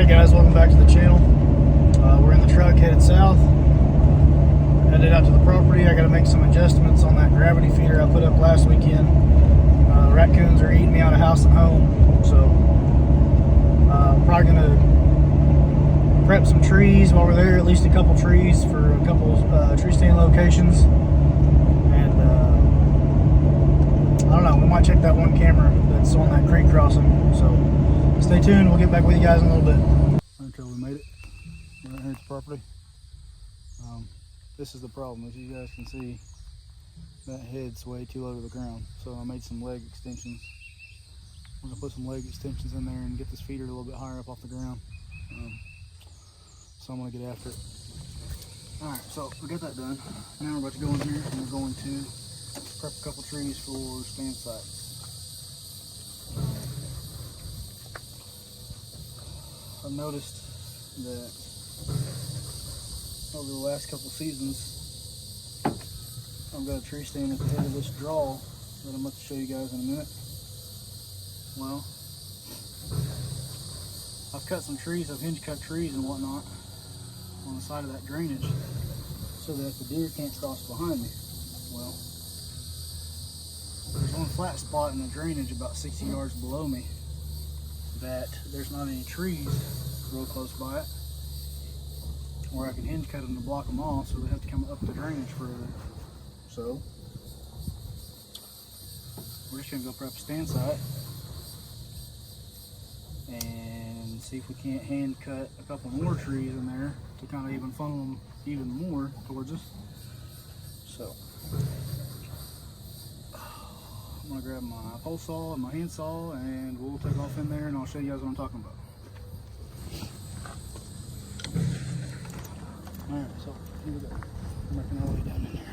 Hey guys, welcome back to the channel. We're in the truck headed south. Headed out to the property. I got to make some adjustments on that gravity feeder I put up last weekend. Raccoons are eating me out of house and home, so probably gonna prep some trees while we're there. At least a couple trees for a couple tree stand locations. And I don't know. We might check that one camera that's on that creek crossing. So stay tuned. We'll get back with you guys in a little bit. Until we made it. We're right here at the property. This is the problem. As you guys can see, that head's way too low to the ground. So I made some leg extensions. We're gonna put some leg extensions in there and get this feeder a little bit higher up off the ground. So I'm gonna get after it. All right, so we got that done. Now we're about to go in here and we're going to prep a couple trees for stand sites. I've noticed that over the last couple seasons, I've got a tree stand at the head of this draw that I'm about to show you guys in a minute. Well, I've cut some trees, I've hinge cut trees and whatnot on the side of that drainage so that the deer can't cross behind me. Well, there's one flat spot in the drainage about 60 yards below me that there's not any trees real close by it where I can hinge cut them to block them off, so they have to come up the drainage further. So we're just gonna go prep a stand site and see if we can't hand cut a couple more trees in there to kind of even funnel them even more towards us. So I'm gonna grab my pole saw and my hand saw and we'll take off in there and I'll show you guys what I'm talking about. Alright, so here we go. I'm working our way down in there.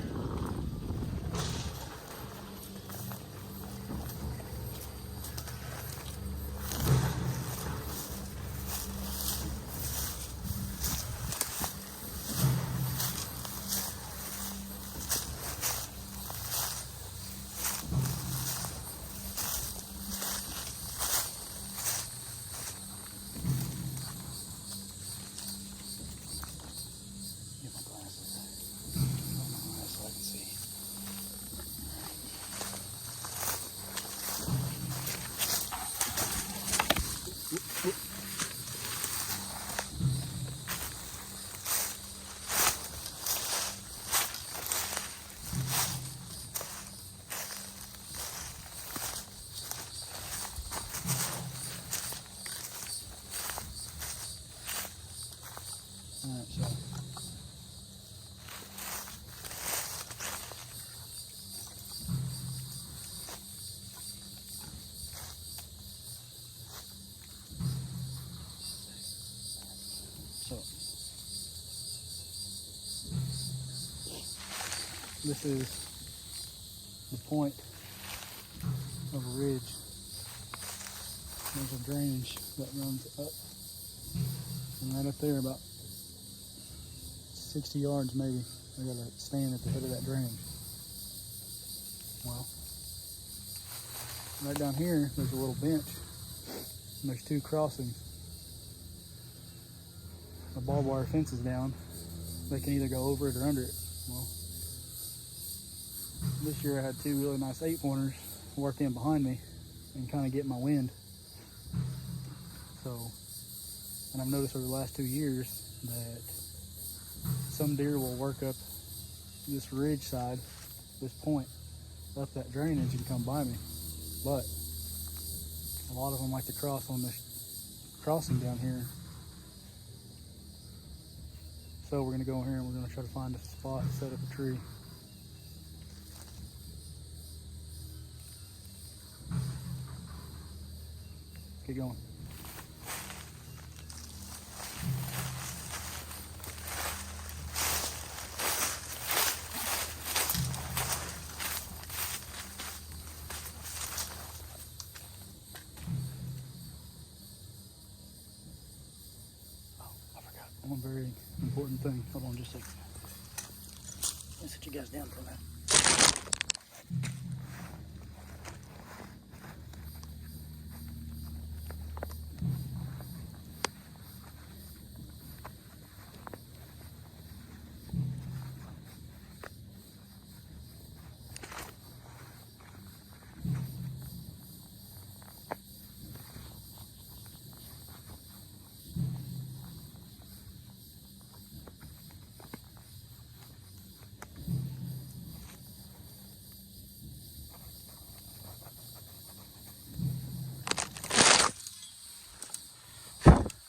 Alright, so this is the point of a ridge. There's a drainage that runs up, and right up there about 60 yards maybe, I got a stand at the head of that drainage. Well, right down here there's a little bench and there's two crossings. The barbed wire fence is down. They can either go over it or under it. Well, this year I had two really nice 8-pointers work in behind me and kind of get my wind. So, and I've noticed over the last 2 years that some deer will work up this ridge side, this point, up that drainage and come by me. But a lot of them like to cross on this crossing down here. So we're gonna go in here and we're gonna try to find a spot to set up a tree. Let's get going. One very important thing. Hold on just a second. Let's sit you guys down for a minute.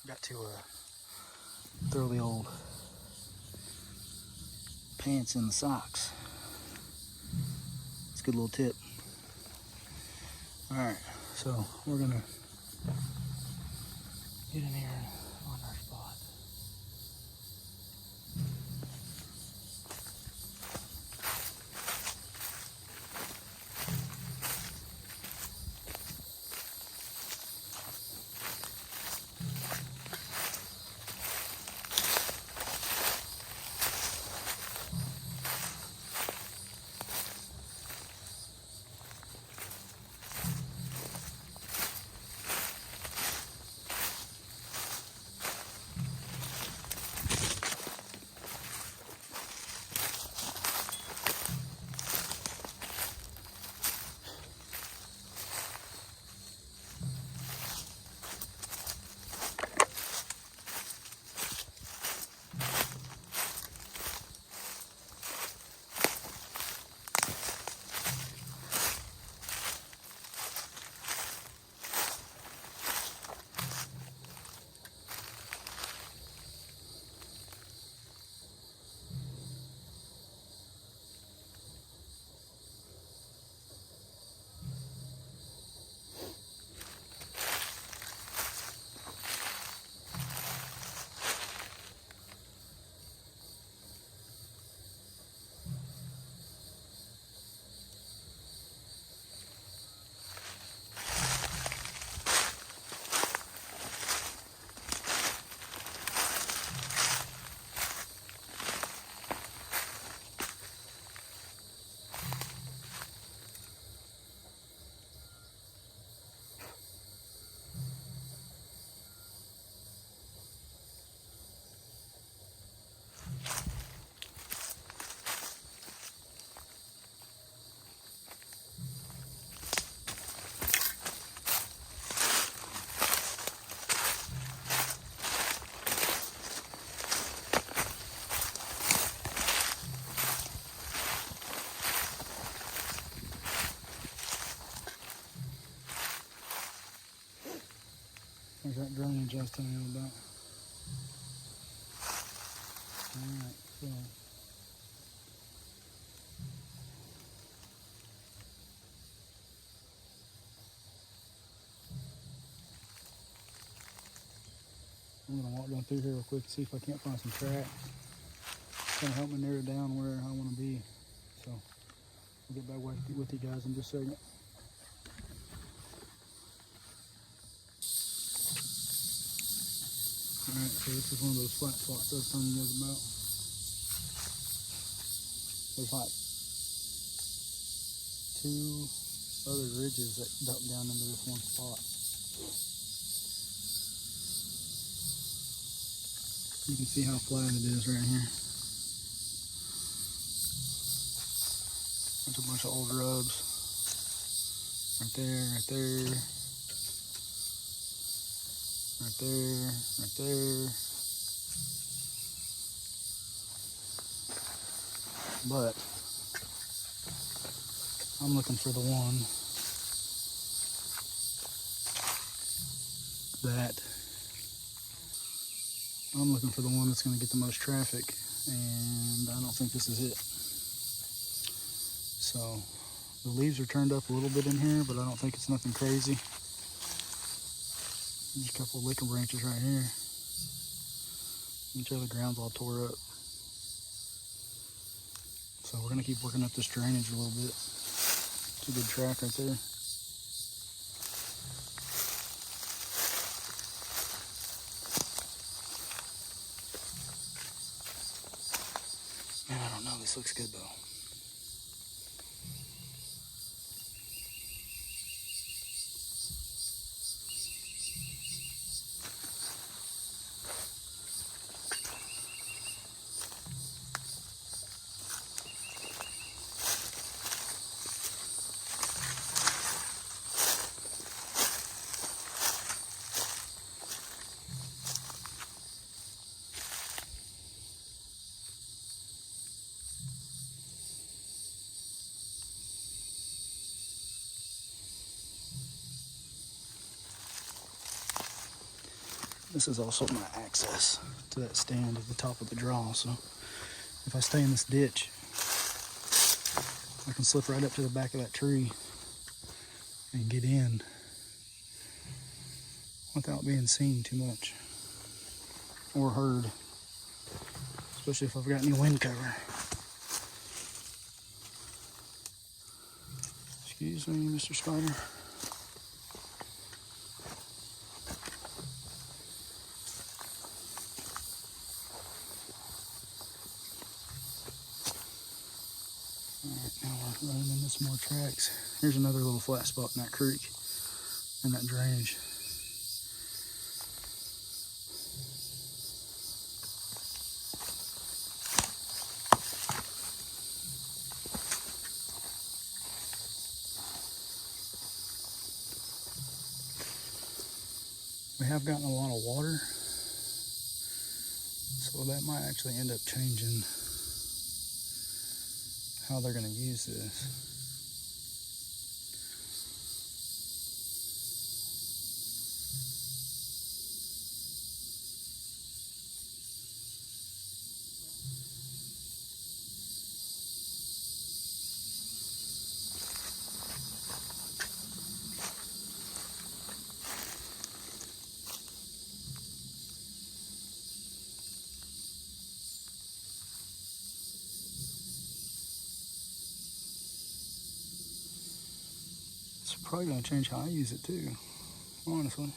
Got to throw the old pants in the socks. It's a good little tip. All right, so we're gonna get in here and find our spot. There's that drainage I was telling you about. Alright, so I'm gonna walk down through here real quick and see if I can't find some tracks. Kind of help me narrow down where I want to be. So I'll get back with you guys in just a second. Alright, so this is one of those flat spots I was telling you guys about. There's like 2 other ridges that dump down into this one spot. You can see how flat it is right here. There's a bunch of old rubs. Right there, right there. Right there, right there. But I'm looking for the one that's going to get the most traffic, and I don't think this is it. So the leaves are turned up a little bit in here, but I don't think it's nothing crazy. There's a couple of licking branches right here. You can tell the ground's all tore up. So we're going to keep working up this drainage a little bit. It's a good track right there. Man, I don't know. This looks good though. This is also my access to that stand at the top of the draw. So if I stay in this ditch, I can slip right up to the back of that tree and get in without being seen too much or heard, especially if I've got any wind cover. Excuse me, Mr. Spider. Alright, now we're running into some more tracks. Here's another little flat spot in that creek and that drainage. We have gotten a lot of water, so that might actually end up changing how they're going to use this. It's probably going to change how I use it too, honestly.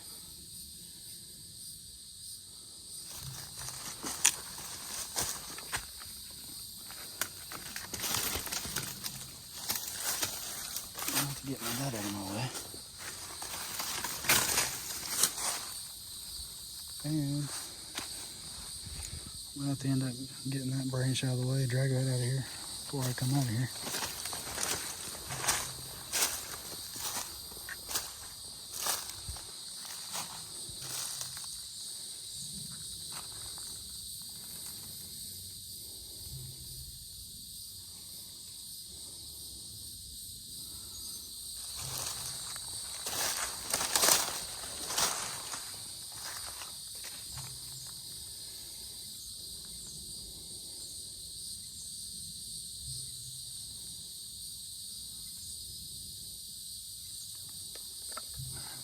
I have to get that out of my way. And I'm going to have to end up getting that branch out of the way, drag that out of here before I come out of here.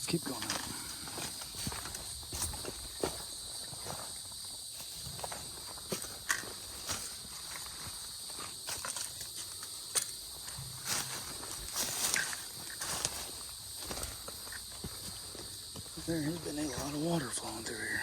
Let's keep going up. There has been a lot of water flowing through here.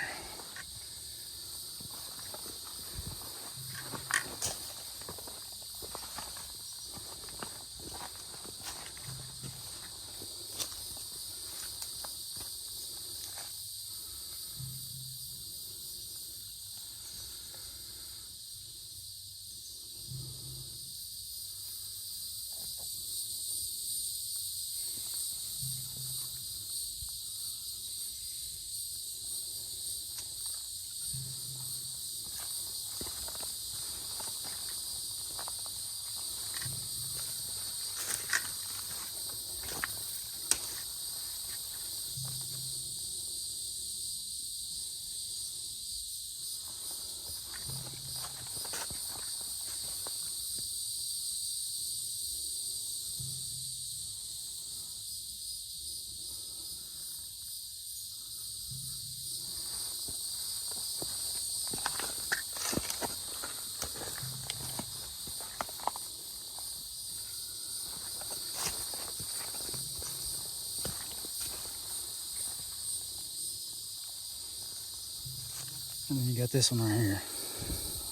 And then you got this one right here.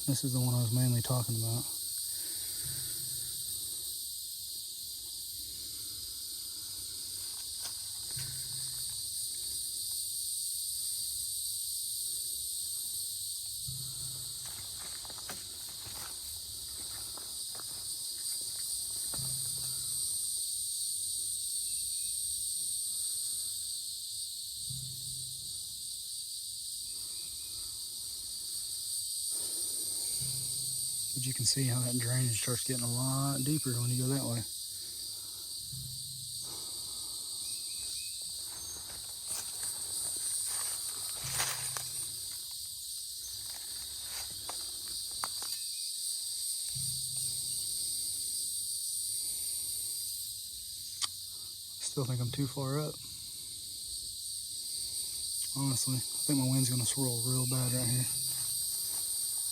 This is the one I was mainly talking about. But you can see how that drainage starts getting a lot deeper when you go that way. Still think I'm too far up. Honestly, I think my wind's gonna swirl real bad right here.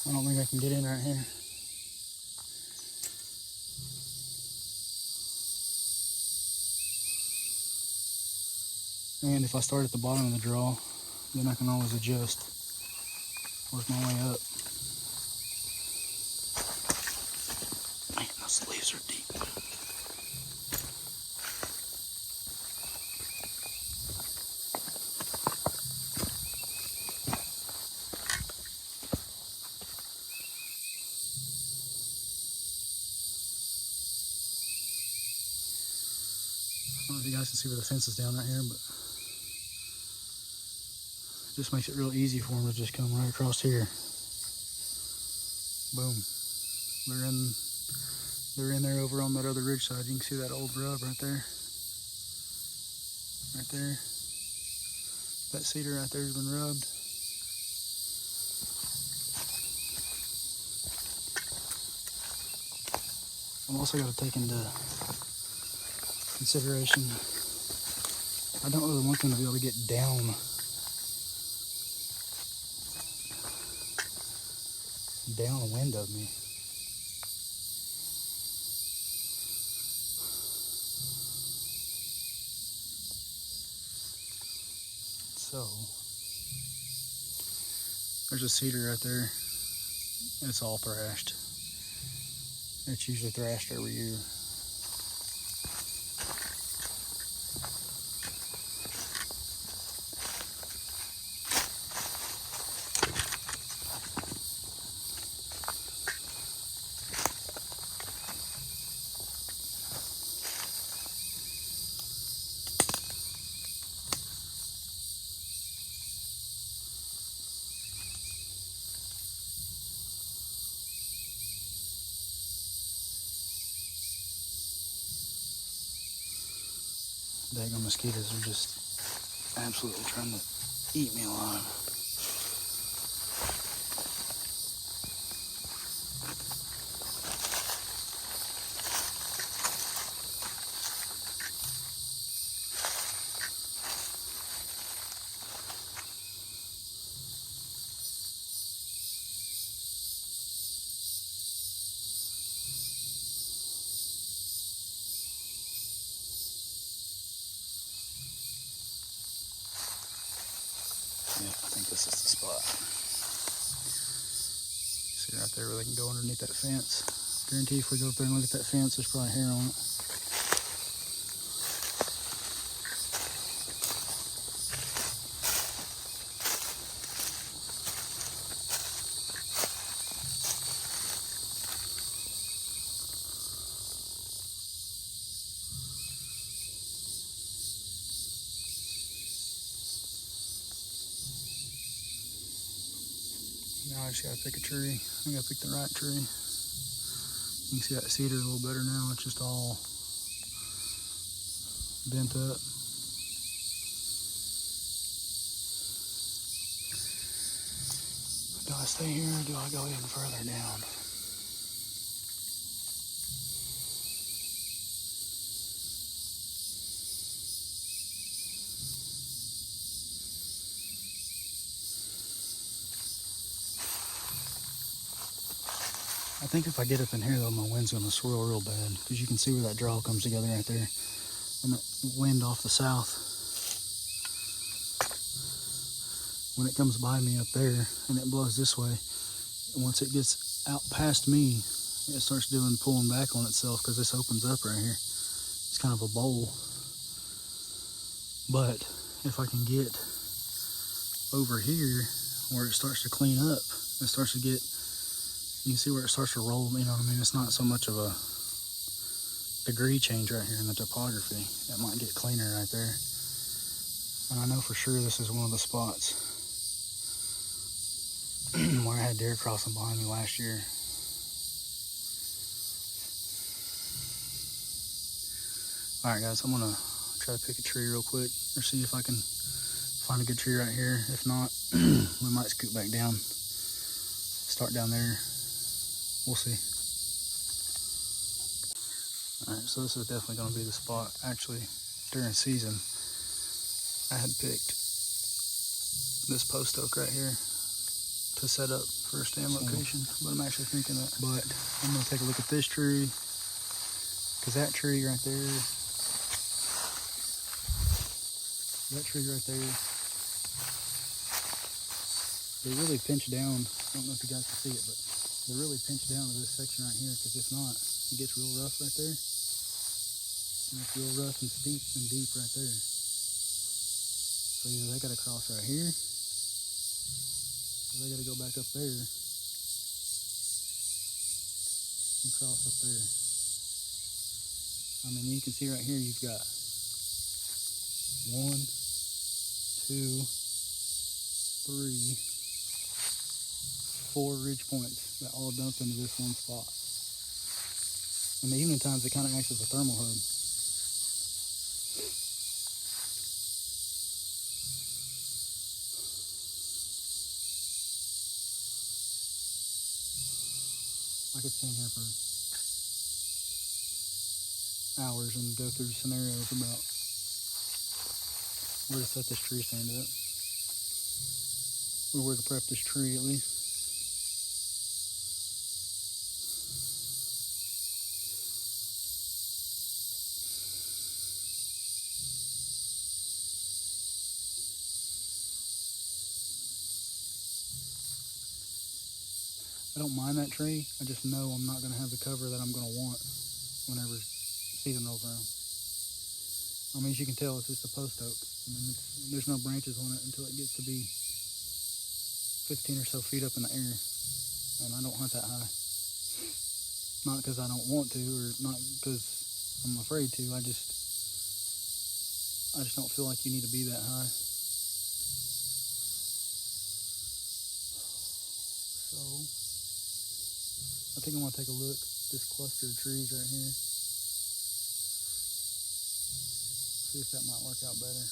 I don't think I can get in right here. And if I start at the bottom of the draw, then I can always adjust. Work my way up. Man, those leaves are deep. I don't know if you guys can see where the fence is down right here, but it just makes it real easy for them to just come right across here. Boom. They're in there over on that other ridge side. You can see that old rub right there. Right there. That cedar right there has been rubbed. I've also got to take into consideration, I don't really want them to be able to get downwind of me. So, there's a cedar right there. It's all thrashed. It's usually thrashed every year. Daggone mosquitoes are just absolutely trying to eat me alive. Yeah, I think this is the spot. See right there where they can go underneath that fence. Guarantee if we go up there and look at that fence, there's probably hair on it. Now I just gotta pick a tree. I gotta pick the right tree. You can see that cedar a little better now. It's just all bent up. Do I stay here or do I go even further down? I think if I get up in here though, my wind's gonna swirl real bad because you can see where that draw comes together right there. And that wind off the south, when it comes by me up there and it blows this way, once it gets out past me, it starts pulling back on itself because this opens up right here. It's kind of a bowl. But if I can get over here where it starts to clean up, it starts to get, you can see where it starts to roll, you know what I mean? It's not so much of a degree change right here in the topography. It might get cleaner right there. And I know for sure this is one of the spots where I had deer crossing behind me last year. Alright guys, I'm gonna try to pick a tree real quick or see if I can find a good tree right here. If not, we might scoot back down, start down there. We'll see. Alright, so this is definitely going to be the spot. Actually, during season, I had picked this post oak right here to set up for a stand location, but I'm actually thinking that. But I'm gonna take a look at this tree, because that tree right there, they really pinch down. I don't know if you guys can see it, but they really pinch down to this section right here, because if not, it gets real rough right there. And it's real rough and steep and deep right there. So either they gotta cross right here, or they gotta go back up there and cross up there. I mean, you can see right here, you've got 1, 2, 3, 4 ridge points that all dump into this one spot. In the evening times, it kind of acts as a thermal hub. I could stand here for hours and go through scenarios about where to set this tree stand up, or where to prep this tree at least. I don't mind that tree. I just know I'm not going to have the cover that I'm going to want whenever season rolls around. I mean, as you can tell, it's just a post oak. I mean, there's no branches on it until it gets to be 15 or so feet up in the air. And I don't hunt that high. Not because I don't want to, or not because I'm afraid to. I just don't feel like you need to be that high. So I think I'm gonna take a look at this cluster of trees right here. See if that might work out better.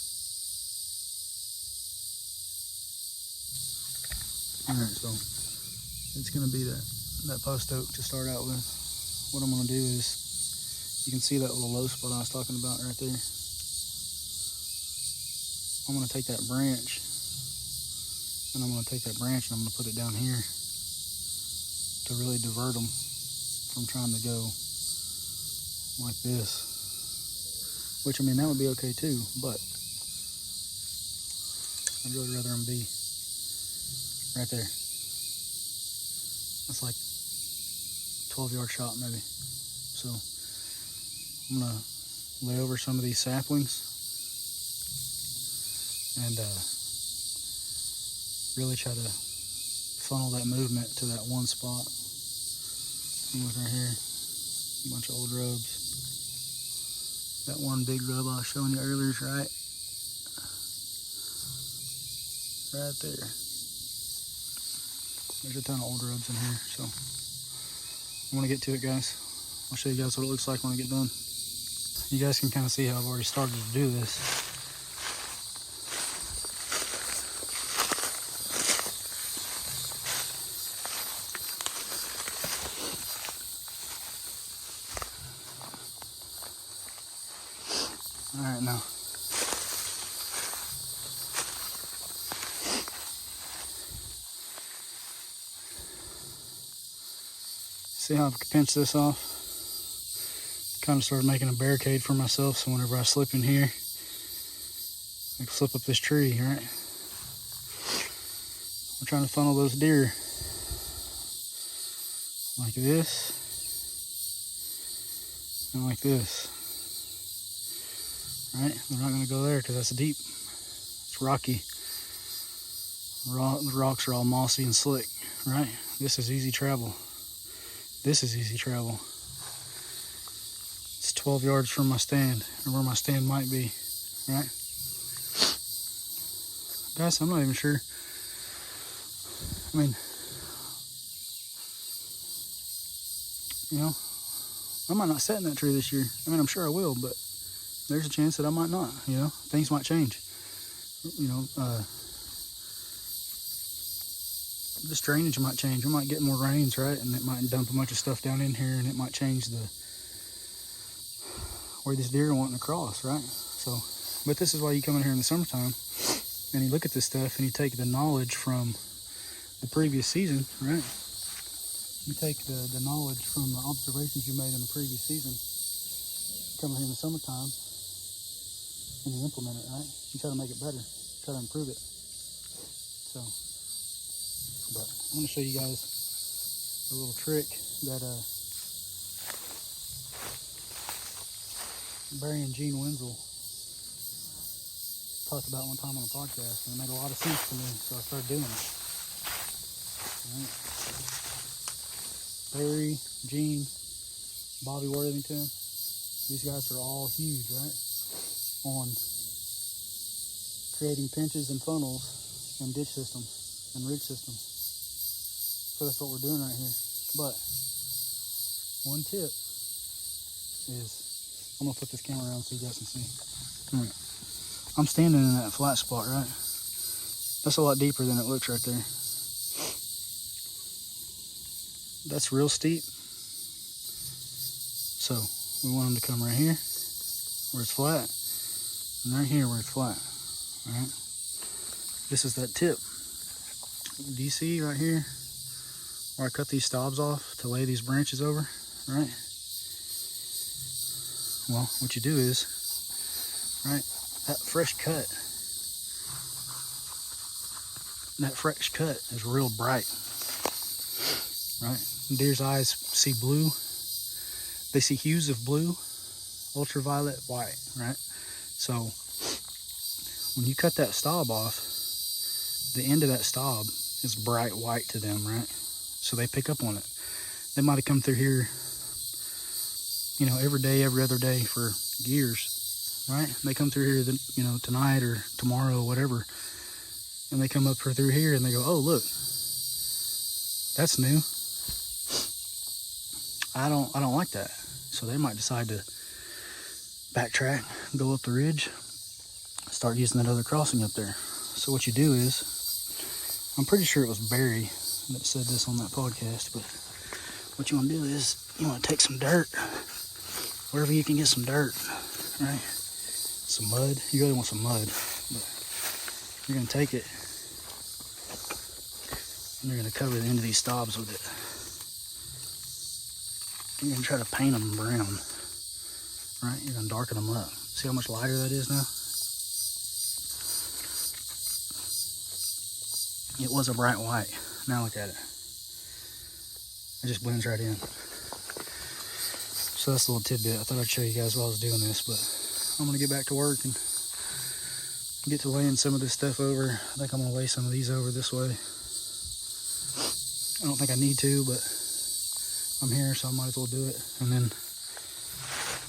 Alright, so it's gonna be that post oak to start out with. What I'm gonna do is, you can see that little low spot I was talking about right there. I'm gonna take that branch, and I'm gonna take that branch and I'm gonna put it down here to really divert them from trying to go like this. Which, I mean, that would be okay too, but I'd really rather them be right there. That's like 12-yard shot maybe. So I'm gonna lay over some of these saplings and really try to funnel that movement to that one spot. Look right here, a bunch of old rubs. That one big rub I was showing you earlier is right there. There's a ton of old rubs in here, so I want to get to it, guys. I'll show you guys what it looks like when I get done. You guys can kind of see how I've already started to do this. All right, now. See how I've pinched this off? Kind of started making a barricade for myself, so whenever I slip in here, I can slip up this tree, right? We're trying to funnel those deer like this and like this, right? They're not going to go there because that's deep. It's rocky. The rocks are all mossy and slick, right? This is easy travel. This is easy travel. It's 12 yards from my stand, or where my stand might be, right? Guys, I'm not even sure. I mean, you know, I might not set in that tree this year. I mean, I'm sure I will, but there's a chance that I might not, you know? Things might change. You know, this drainage might change. We might get more rains, right? And it might dump a bunch of stuff down in here, and it might change where this deer are wanting to cross, right? So So, but this is why you come in here in the summertime and you look at this stuff and you take the knowledge from the previous season, right? You take the knowledge from the observations you made in the previous season, come in here in the summertime, and you implement it, right? You try to make it better, try to improve it. So, but I'm gonna show you guys a little trick that Barry and Gene Wenzel talked about one time on a podcast, and it made a lot of sense to me, so I started doing it. All right. Barry, Gene, Bobby Worthington, these guys are all huge, right, on creating pinches and funnels and ditch systems and ridge systems. So that's what we're doing right here. But one tip is, I'm gonna put this camera around so you guys can see. All right. I'm standing in that flat spot, right? That's a lot deeper than it looks right there. That's real steep. So we want them to come right here where it's flat, and right here where it's flat. All right. This is that tip. Do you see right here where I cut these stobs off to lay these branches over, right? Well, what you do is, right, that fresh cut is real bright, right? Deer's eyes see blue. They see hues of blue, ultraviolet, white, right? So when you cut that stob off, the end of that stob is bright white to them, right? So they pick up on it. They might have come through here, you know, every day, every other day for years, right? They come through here, you know, tonight or tomorrow, whatever, and they come up through here and they go, oh, look, that's new. I don't like that. So they might decide to backtrack, go up the ridge, start using that other crossing up there. So what you do is, I'm pretty sure it was Barry that said this on that podcast, but what you want to do is you want to take some dirt, wherever you can get some dirt, right? Some mud. You really want some mud, but you're going to take it and you're going to cover the end of these stobs with it. You're going to try to paint them brown, right? You're going to darken them up. See how much lighter that is now? It was a bright white. Now look at it. It just blends right in. So that's a little tidbit. I thought I'd show you guys while I was doing this, but I'm going to get back to work and get to laying some of this stuff over. I think I'm going to lay some of these over this way. I don't think I need to, but I'm here, so I might as well do it. And then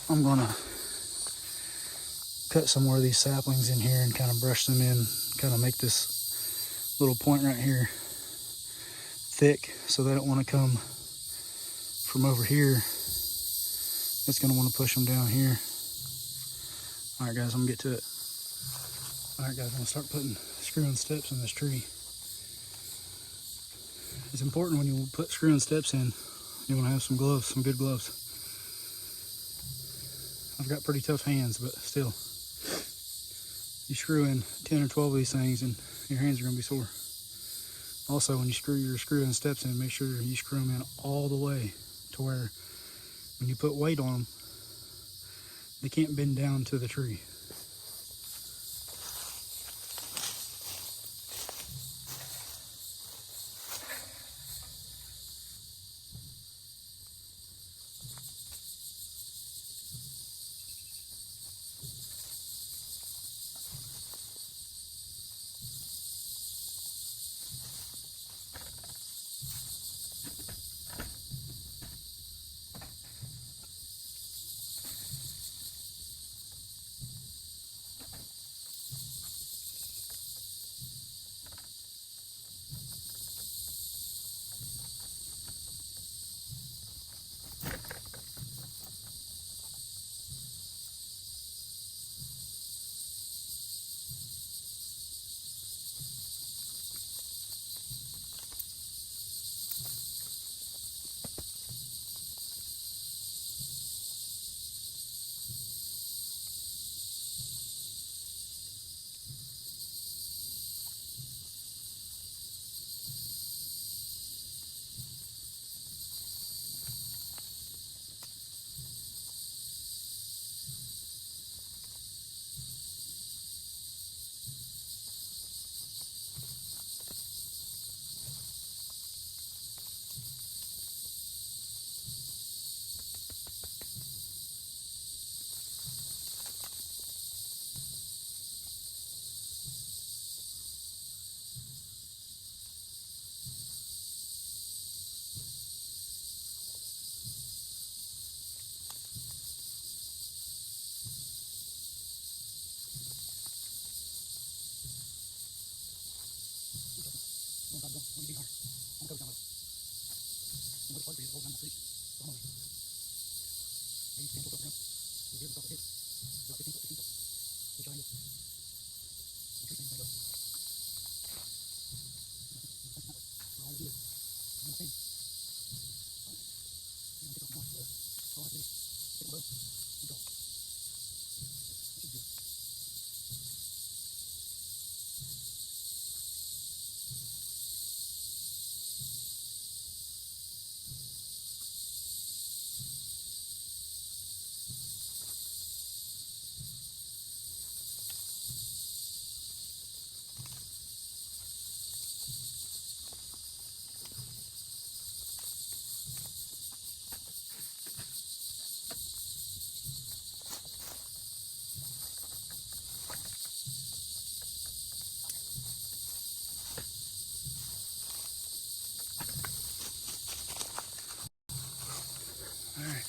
I'm going to cut some more of these saplings in here and kind of brush them in, kind of make this little point right here thick, so they don't want to come from over here. It's going to want to push them down here. All right, guys, I'm going to get to it. All right, guys, I'm going to start putting screw-in steps in this tree. It's important when you put screw-in steps in, you want to have some gloves, some good gloves. I've got pretty tough hands, but still, you screw in 10 or 12 of these things and your hands are going to be sore. Also, when you screw your screw-in steps in, make sure you screw them in all the way to where when you put weight on them, they can't bend down to the tree.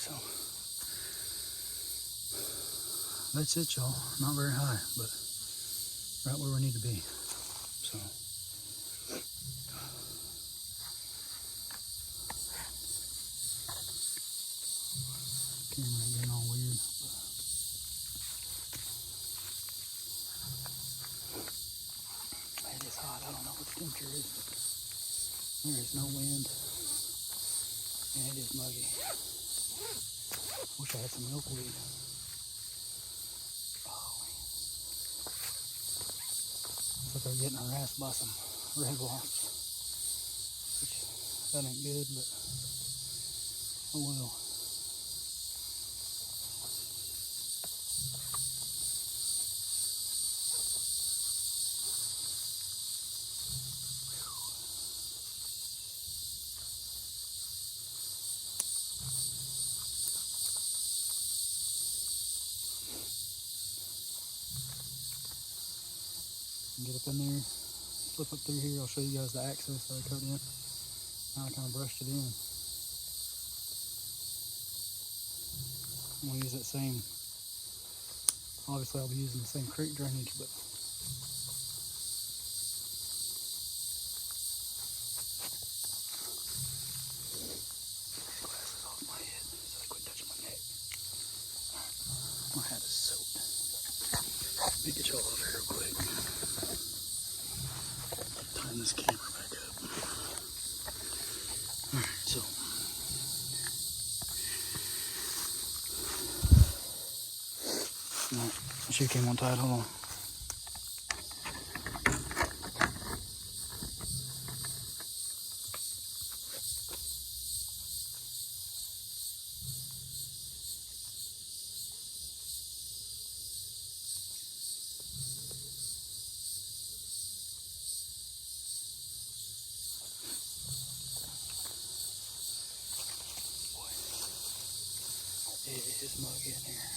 so that's it, y'all. Not very high, but right where we need to be. So camera being all weird. It is hot. I don't know what the temperature is, but there is no wind and it is muggy. Wish I had some milkweed. Oh man. Looks like they're getting harassed by some red wasps, which that ain't good, but oh well. Get up in there, slip up through here. I'll show you guys the access that I cut in. Now I kind of brushed it in. I'm going to use that same, obviously I'll be using the same creek drainage, but glasses off my head so I quit touching my neck. Alright, my hat is soaked. Let me get y'all over here real quick. Turn this camera back up. Alright, so no, my shoe came untied, hold on. It is muggy in here.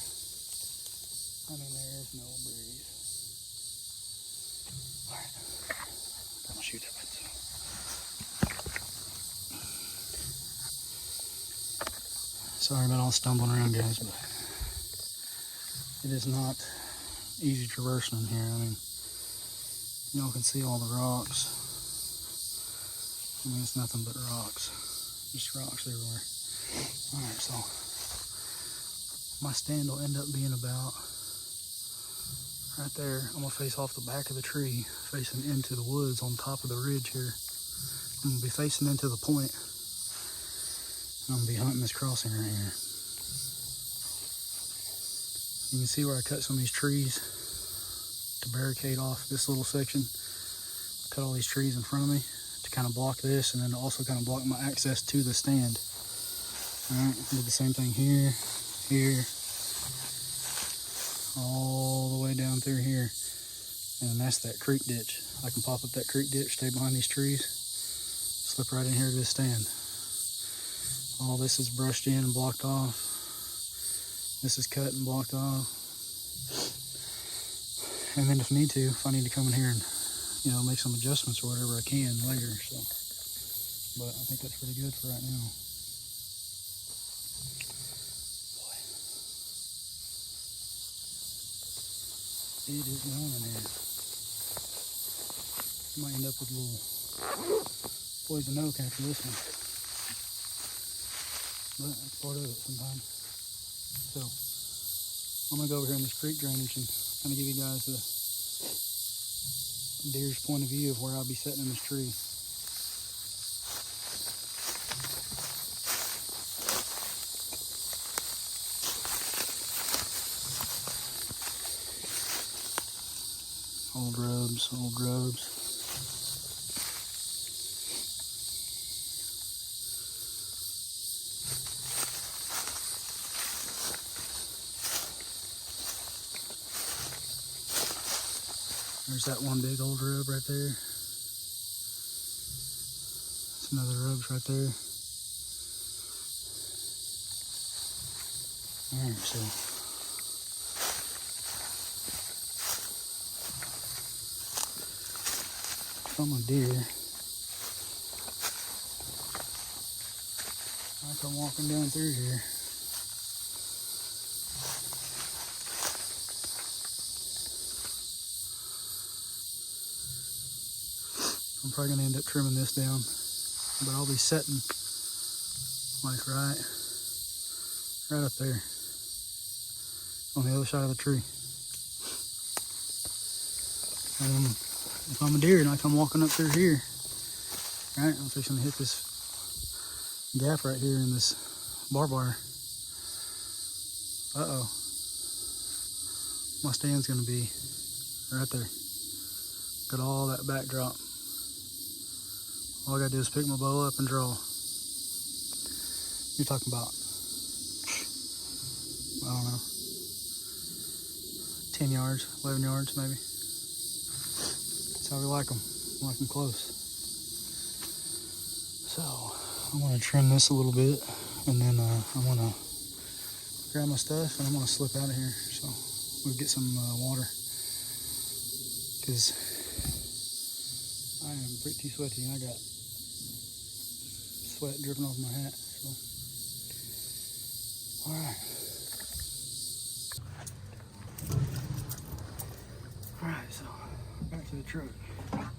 I mean, there is no breeze. Alright. Got my shoe tied, so. Sorry about all stumbling around, guys, but it is not easy traversing in here. I mean, y'all can see all the rocks. I mean, it's nothing but rocks. Just rocks everywhere. Alright, so my stand will end up being about right there. I'm gonna face off the back of the tree, facing into the woods on top of the ridge here. I'm gonna be facing into the point. I'm gonna be hunting this crossing right here. You can see where I cut some of these trees to barricade off this little section. I cut all these trees in front of me to kind of block this, and then also kind of block my access to the stand. Alright, did the same thing here, here, all the way down through here. And that's that creek ditch. I can pop up that creek ditch, stay behind these trees, slip right in here to this stand. All this is brushed in and blocked off. This is cut and blocked off. And then if need to, if I need to come in here and, you know, make some adjustments or whatever, I can later. So, but I think that's pretty good for right now. Boy. It is warm in here. Might end up with a little poison oak after this one. But that's part of it sometimes. So, I'm going to go over here in this creek drainage and kind of give you guys a deer's point of view of where I'll be sitting in this tree. Old rubs, old rubs. There's that one big old rub right there. That's another rub's right there. Alright, so if I'm a deer, I come walking down through here. I'm probably gonna end up trimming this down, but I'll be setting like right up there on the other side of the tree. And if I'm a deer and I come walking up through here, right, I'm fixing to hit this gap right here in this barbed wire. Uh-oh. My stand's gonna be right there. Got all that backdrop. All I gotta do is pick my bow up and draw. You're talking about, I don't know, 10 yards, 11 yards maybe. That's how we like them. We like them close. So I'm gonna trim this a little bit, and then I'm gonna grab my stuff and I'm gonna slip out of here. So we'll get some water, because I am pretty sweaty and I got sweat dripping off my hat. So, all right. Alright, so back to the truck. Now,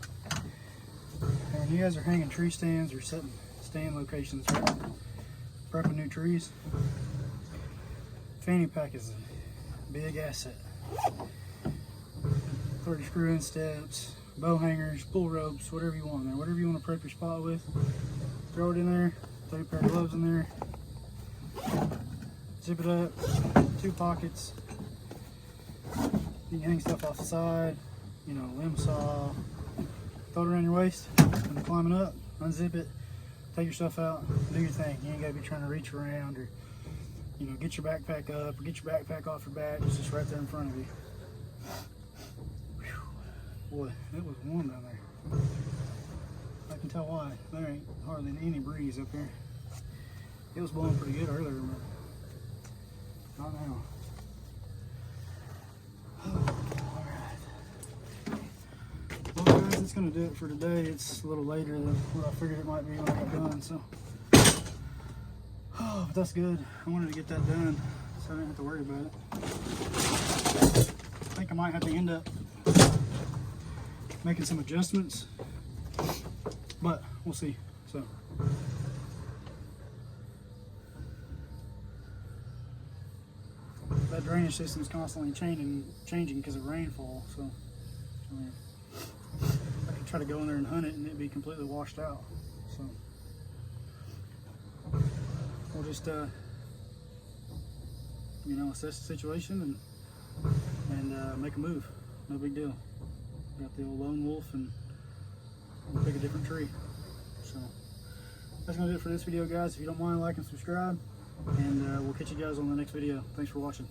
when you guys are hanging tree stands or setting stand locations, right? Prepping new trees, fanny pack is a big asset. 30 screw-in steps, bow hangers, pull ropes, whatever you want in there. Whatever you want to prep your spot with, throw it in there, throw a pair of gloves in there, zip it up, 2 pockets. You can hang stuff off the side, you know, limb saw, throw it around your waist, and climbing up, unzip it, take your stuff out, do your thing. You ain't gotta be trying to reach around or, you know, get your backpack up or get your backpack off your back. It's just right there in front of you. Whew. Boy, it was warm down there. I can tell why. There ain't hardly any breeze up here. It was blowing pretty good earlier, but not now. Alright. Well guys, that's going to do it for today. It's a little later than what I figured it might be when I got done, so. Oh, but that's good. I wanted to get that done so I didn't have to worry about it. I think I might have to end up making some adjustments, but we'll see. So. That drainage system is constantly changing because of rainfall, so I mean, I could try to go in there and hunt it and it'd be completely washed out. So we'll just you know, assess the situation and make a move. No big deal. Got the old lone wolf and we'll pick a different tree. So that's gonna do it for this video, guys. If you don't mind, like and subscribe, and we'll catch you guys on the next video. Thanks for watching.